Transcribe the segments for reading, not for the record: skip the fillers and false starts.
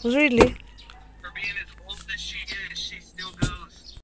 Really? For being as old as she is, she still goes.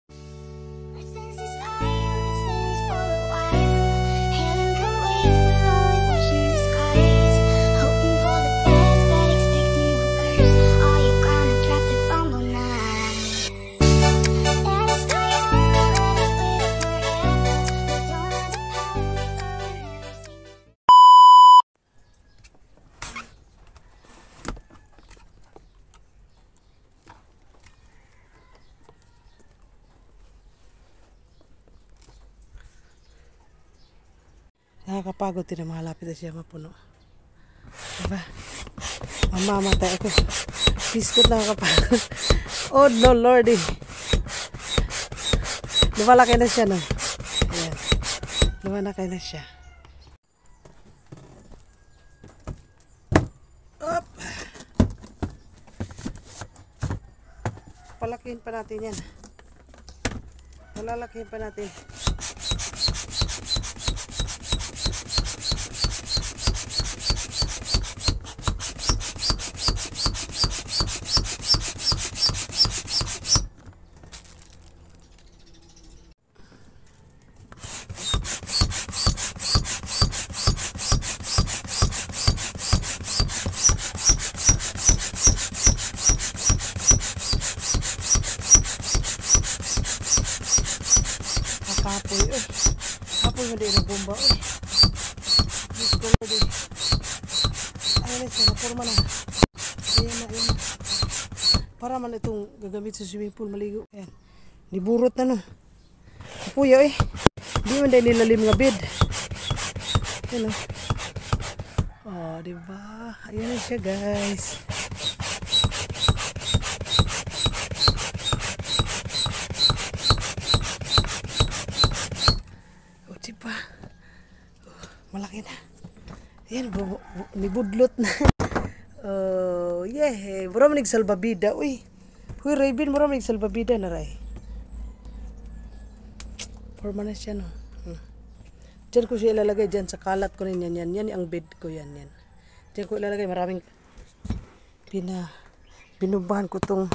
Nakakapagod din na malapit na siya mapuno. Diba? Mamamatay ako. Biskot nakakapagod. Oh no lordy. Lumalaki na siya no. Ayan. Lumalaki na siya. Up. Palakihin pa natin yan. Palalakihin pa natin. Kapoy eh. Kapoy mo din na bomba eh. Diyos ko mo din. Ayan eh, napurma na. Ayan na, ayan na. Para man itong gagamit sa swimming pool, maligo. Ayan. Niburot na no. Kapoy eh. Hindi man din nilalim nga bed. Ayan o. Oh, diba? Ayan na siya guys. Diba? Malaki na. Ayan, nibudlot na. Oh, yeah. Mura manig salbabida. Uy, Raven, mura manig salbabida na ray. Forma na siya, no? Diyan ko siya ilalagay. Diyan sa kalat ko rin yan. Yan ang bed ko yan. Diyan ko ilalagay. Maraming binubahan ko tong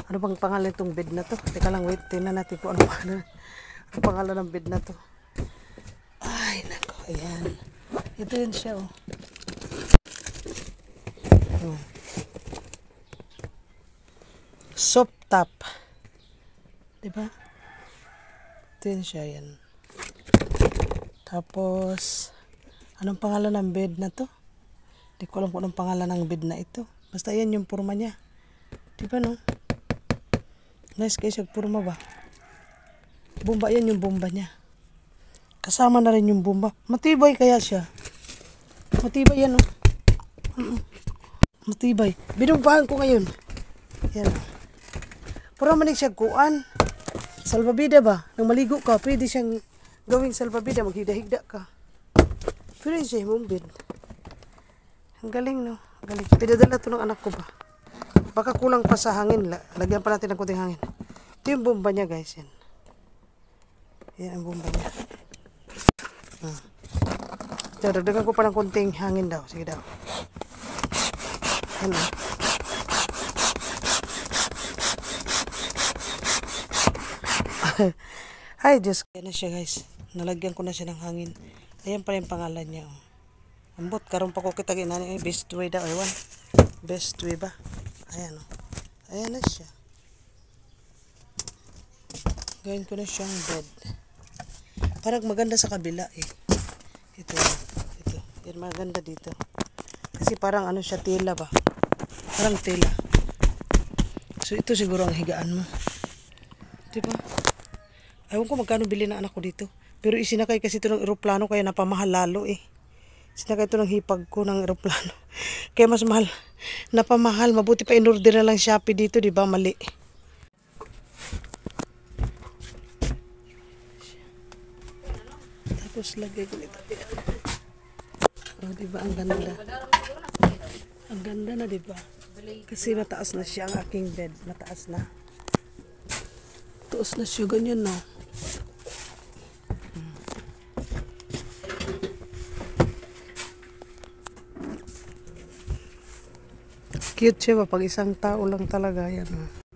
ano bang pangalan tong bed na to. Teka lang, wait. Tingnan natin kung ano pangalan ng bed na to. Ay, nako, ayan. Ito yun siya, oh. Soft top. Diba? Ito yun siya, yan. Tapos, anong pangalan ng bed na to? Hindi ko alam kung anong pangalan ng bed na ito. Basta yan yung purma niya. Diba, no? Nice guys, yung purma ba? Bomba, yan yung bomba niya. Kasama na rin yung bomba. Matibay kaya siya. Matibay yan, oh. Matibay. Binubahan ko ngayon. Yan. Para manig siya kuan. Salbabida ba? Nang maligo ka, pwede siyang gawing salbabida. Maghigda-higda ka. Pwede siya yung bed. Ang galing, no? Galing. Pinadala ito ng anak ko ba? Baka kulang pa sa hangin. Lagyan pa natin ng kunting hangin. Ito yung bomba niya, guys. Yan. Yan ang bomba niya. Dagdagan ko pa ng konting hangin daw. Sige daw. Ano? Ay, Diyos. Ayan na siya guys. Nalagyan ko na siya ng hangin. Ayan pa yung pangalan niya. Oh. Ambot. Karoon pa ko kita ginani. Best way daw. Ewan. Best way ba? Ayan o. Oh. Ayan na siya. Gawin ko na siyang bed. Parang maganda sa kabila eh. Ito. Yan maganda dito. Kasi parang ano siya, tela ba? Parang tela. So ito siguro ang higaan mo. Diba? Ayaw ko magkano bili ng anak ko dito. Pero isinakay kasi ito ng eroplano kaya napamahal lalo eh. Sinakay ito ng hipag ko ng eroplano. Kaya mas mahal. Napamahal. Mabuti pa in-order na lang Shopee dito, diba? Mali. Tapos lagay ko nito. Oh, diba? Ang ganda. Ang ganda na, diba? Kasi mataas na siya ang aking bed. Mataas na. Taas na siya. Ganyan na. Cute siya ba pag isang tao lang talaga yan. Oh.